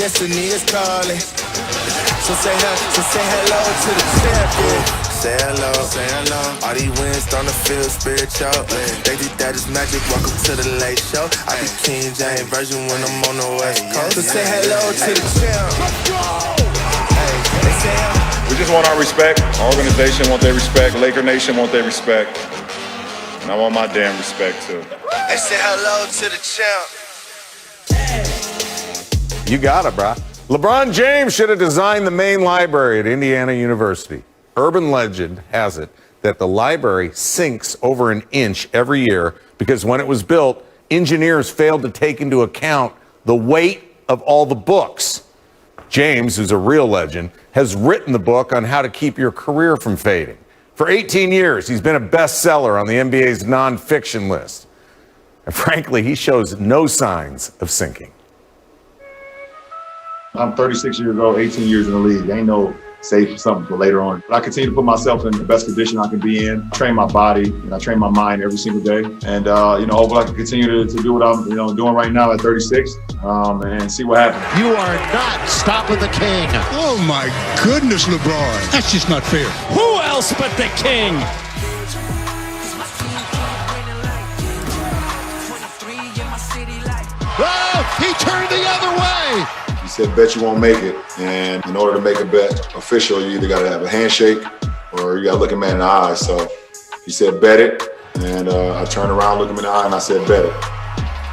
destiny is calling. So say hello to the champion. Say hello, say hello. All these wins starting to feel spiritual. They think that is magic, welcome to the late show. I be King James version when I'm on the West Coast. So say hello to the champ. Let's go! They say we just want our respect. Our organization want their respect. Laker Nation want their respect. And I want my damn respect too. They say hello to the champ. You got it, bro. LeBron James should have designed the main library at Indiana University. Urban legend has it that the library sinks over an inch every year because when it was built, engineers failed to take into account the weight of all the books. James, who's a real legend, has written the book on how to keep your career from fading. For 18 years, he's been a bestseller on the NBA's nonfiction list. And frankly, he shows no signs of sinking. I'm 36 years old, 18 years in the league. Ain't no save for something for later on. But I continue to put myself in the best condition I can be in. I train my body and I train my mind every single day. And, hopefully I can continue to do what I'm, doing right now at 36 and see what happens. You are not stopping the king. Oh, my goodness, LeBron. That's just not fair. Who else but the king? Oh, he turned the other way. He said, bet you won't make it. And in order to make a bet official, you either got to have a handshake or you got to look a man in the eye. So he said, bet it. And I turned around, looked him in the eye, and I said, bet it.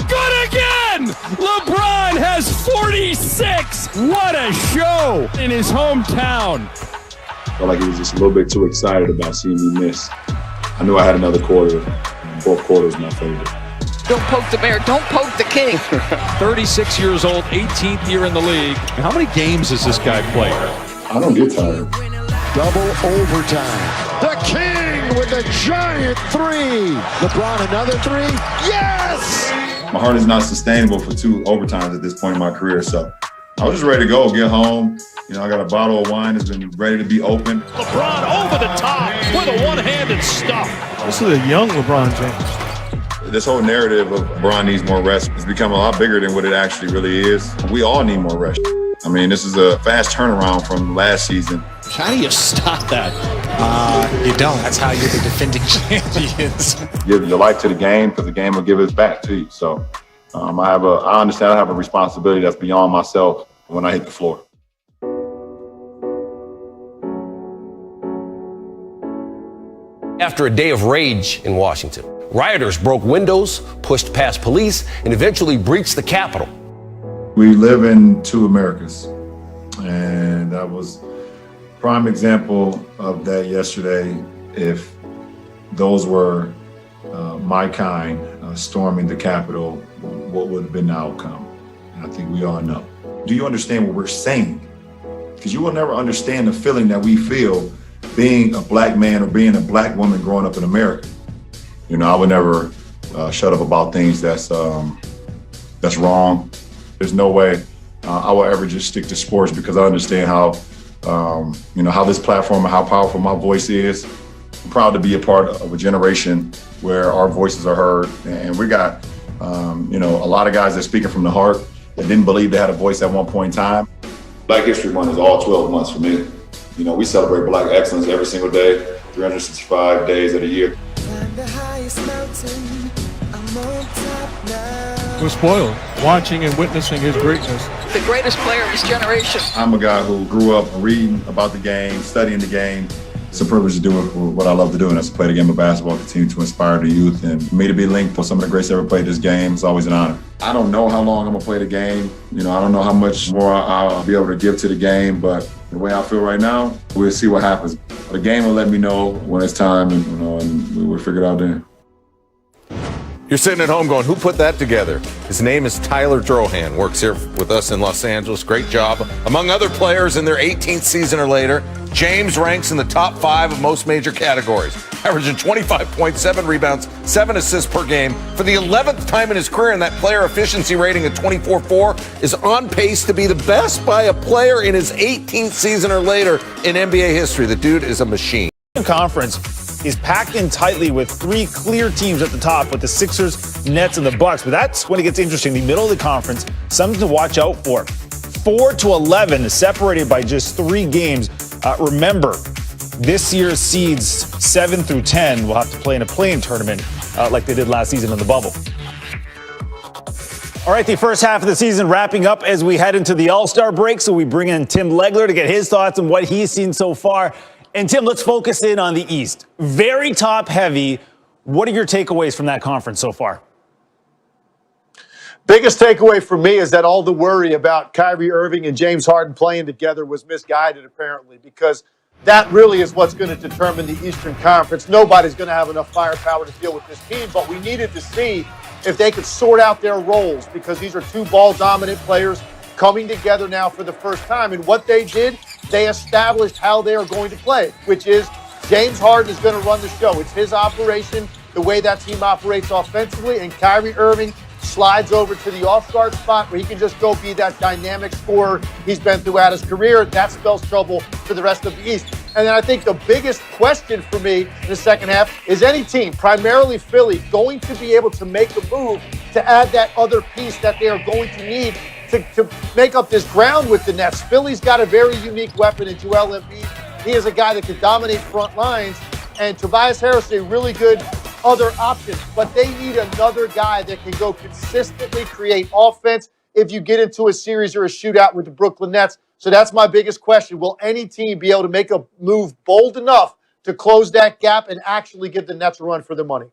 Good again! LeBron has 46! What a show in his hometown. I felt like he was just a little bit too excited about seeing me miss. I knew I had another quarter. Both quarters my favorite. Don't poke the bear, don't poke the king. 36 years old, 18th year in the league. How many games has this guy played? I don't get tired. Double overtime. The king with a giant three. LeBron another three. Yes! My heart is not sustainable for 2 overtimes at this point in my career, so I was just ready to go, get home. I got a bottle of wine that's been ready to be opened. LeBron over the top with a one-handed stuff. This is a young LeBron James. This whole narrative of LeBron needs more rest has become a lot bigger than what it actually really is. We all need more rest. I mean, this is a fast turnaround from last season. How do you stop that? You don't. That's how you're the defending champions. Give your life to the game because the game will give it back to you. So I understand I have a responsibility that's beyond myself when I hit the floor. After a day of rage in Washington, rioters broke windows, pushed past police, and eventually breached the Capitol. We live in 2 Americas, and that was a prime example of that yesterday. If those were my kind storming the Capitol, what would have been the outcome? And I think we all know. Do you understand what we're saying? Because you will never understand the feeling that we feel being a black man or being a black woman growing up in America. I would never shut up about things that's wrong. There's no way I will ever just stick to sports because I understand how this platform and how powerful my voice is. I'm proud to be a part of a generation where our voices are heard, and we got a lot of guys that are speaking from the heart that didn't believe they had a voice at one point in time. Black History Month is all 12 months for me. We celebrate Black excellence every single day, 365 days of the year. We're spoiled, watching and witnessing his greatness. The greatest player of his generation. I'm a guy who grew up reading about the game, studying the game. It's a privilege to do what I love to do, and that's to play the game of basketball, continue to inspire the youth. And for me to be linked with some of the greats that ever played this game, it's always an honor. I don't know how long I'm gonna play the game. I don't know how much more I'll be able to give to the game, but the way I feel right now, we'll see what happens. The game will let me know when it's time, and we'll figure it out then. You're sitting at home going, who put that together? His name is Tyler Drohan, works here with us in Los Angeles. Great job. Among other players in their 18th season or later, James ranks in the top 5 of most major categories, averaging 25.7 rebounds, 7 assists per game. For the 11th time in his career, and that player efficiency rating of 24.4 is on pace to be the best by a player in his 18th season or later in NBA history. The dude is a machine. Conference is packed in tightly with 3 clear teams at the top with the Sixers, Nets, and the Bucks. But that's when it gets interesting. The middle of the conference, something to watch out for. 4-11, separated by just 3 games. Remember, this year's seeds 7 through 10 will have to play in a play-in tournament like they did last season in the bubble. All right, the first half of the season wrapping up as we head into the All-Star break. So we bring in Tim Legler to get his thoughts on what he's seen so far. And Tim, let's focus in on the East. Very top heavy. What are your takeaways from that conference so far? Biggest takeaway for me is that all the worry about Kyrie Irving and James Harden playing together was misguided, apparently, because that really is what's going to determine the Eastern Conference. Nobody's going to have enough firepower to deal with this team, but we needed to see if they could sort out their roles, because these are 2 ball-dominant players coming together now for the first time. And what they did, they established how they are going to play, which is James Harden is going to run the show. It's his operation, the way that team operates offensively, and Kyrie Irving slides over to the off-guard spot where he can just go be that dynamic scorer he's been throughout his career. That spells trouble for the rest of the East. And then I think the biggest question for me in the second half is any team, primarily Philly, going to be able to make a move to add that other piece that they are going to need to make up this ground with the Nets. Philly's got a very unique weapon in Joel Embiid. He is a guy that can dominate front lines, and Tobias Harris is a really good other options, but they need another guy that can go consistently create offense if you get into a series or a shootout with the Brooklyn Nets. So that's my biggest question. Will any team be able to make a move bold enough to close that gap and actually give the Nets a run for their money?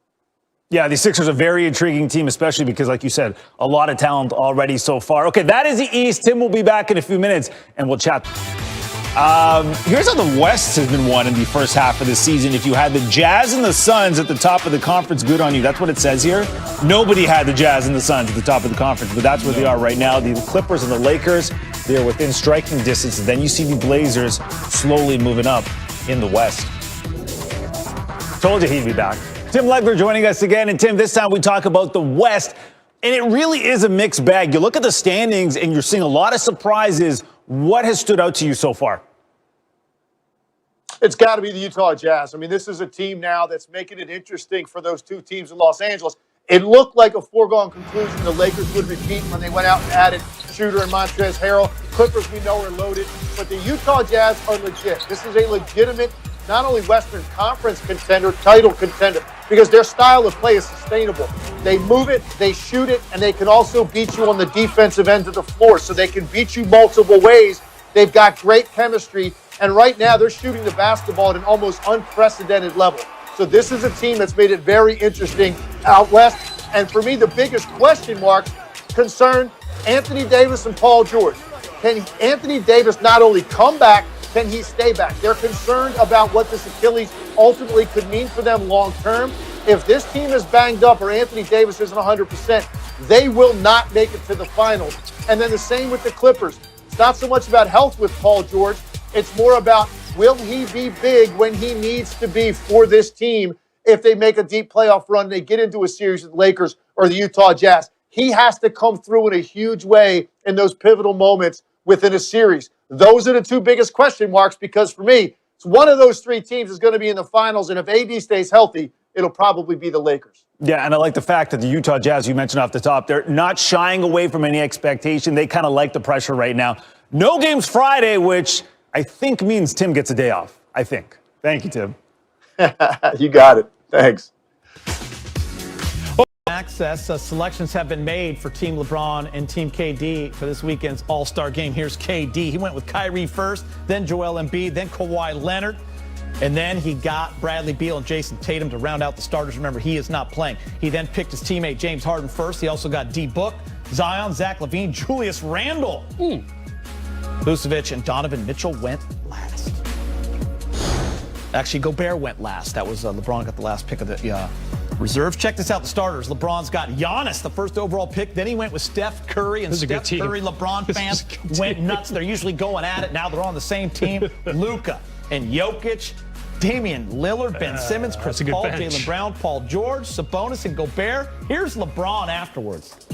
Yeah, the Sixers are a very intriguing team, especially because, like you said, a lot of talent already so far. Okay, that is the East. Tim will be back in a few minutes, and we'll chat. Here's how the West has been won in the first half of the season. If you had the Jazz and the Suns at the top of the conference, good on you. That's what it says here. Nobody had the Jazz and the Suns at the top of the conference, but that's where they are right now. The Clippers and the Lakers, they're within striking distance. And then you see the Blazers slowly moving up in the West. Told you he'd be back. Tim Legler joining us again. And Tim, this time we talk about the West. And it really is a mixed bag. You look at the standings and you're seeing a lot of surprises. What has stood out to you so far? It's got to be the Utah Jazz. I mean, this is a team now that's making it interesting for those 2 teams in Los Angeles. It looked like a foregone conclusion the Lakers would repeat when they went out and added Shooter and Montrezl Harrell. Clippers, we know, are loaded. But the Utah Jazz are legit. This is a legitimate, not only Western Conference contender, title contender, because their style of play is sustainable. They move it, they shoot it, and they can also beat you on the defensive end of the floor. So they can beat you multiple ways. They've got great chemistry. And right now, they're shooting the basketball at an almost unprecedented level. So this is a team that's made it very interesting out west. And for me, the biggest question marks concern Anthony Davis and Paul George. Can Anthony Davis not only come back, can he stay back? They're concerned about what this Achilles ultimately could mean for them long term. If this team is banged up or Anthony Davis isn't 100%, they will not make it to the finals. And then the same with the Clippers. It's not so much about health with Paul George. It's more about, will he be big when he needs to be for this team if they make a deep playoff run, they get into a series with the Lakers or the Utah Jazz? He has to come through in a huge way in those pivotal moments within a series. Those are the 2 biggest question marks, because for me, it's one of those 3 teams is going to be in the finals, and if AD stays healthy, it'll probably be the Lakers. Yeah, and I like the fact that the Utah Jazz, you mentioned off the top, they're not shying away from any expectation. They kind of like the pressure right now. No games Friday, which I think means Tim gets a day off. I think. Thank you, Tim. You got it. Thanks. Access selections have been made for Team LeBron and Team KD for this weekend's All-Star game. Here's KD. He went with Kyrie first, then Joel Embiid, then Kawhi Leonard. And then he got Bradley Beal and Jason Tatum to round out the starters. Remember, he is not playing. He then picked his teammate James Harden first. He also got D. Book, Zion, Zach LaVine, Julius Randle. Vucevic and Donovan Mitchell went last. Actually, Gobert went last. That was LeBron got the last pick of the reserves. Check this out, the starters. LeBron's got Giannis, the first overall pick. Then he went with Steph Curry, and Steph Curry, LeBron fans went nuts. They're usually going at it. Now they're on the same team. Luka and Jokic, Damian Lillard, Ben Simmons, Chris Paul, Jaylen Brown, Paul George, Sabonis, and Gobert. Here's LeBron afterwards.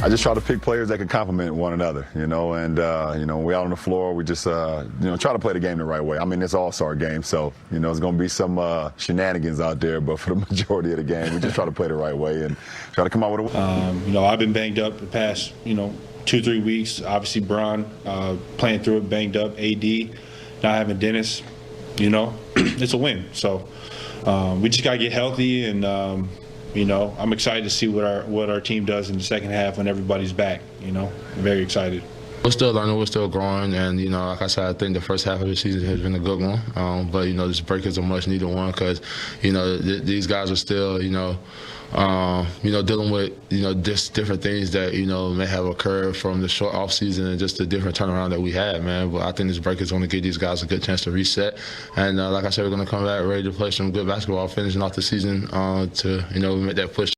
I just try to pick players that can complement one another, and, we out on the floor, we just, try to play the game the right way. I mean, it's an all-star game, so, there's going to be some shenanigans out there, but for the majority of the game, we just try to play the right way and try to come out with a win. I've been banged up the past, 2-3 weeks. Obviously, Bron playing through it, banged up. AD not having Dennis, it's a win. So we just got to get healthy, and I'm excited to see what our team does in the second half when everybody's back. I'm very excited. We're still learning, we're still growing, and like I said, I think the first half of the season has been a good one. But this break is a much needed one because these guys are still dealing with just different things that may have occurred from the short off season and just the different turnaround that we had, man. But I think this break is going to give these guys a good chance to reset, and like I said, we're going to come back ready to play some good basketball, finishing off the season to make that push.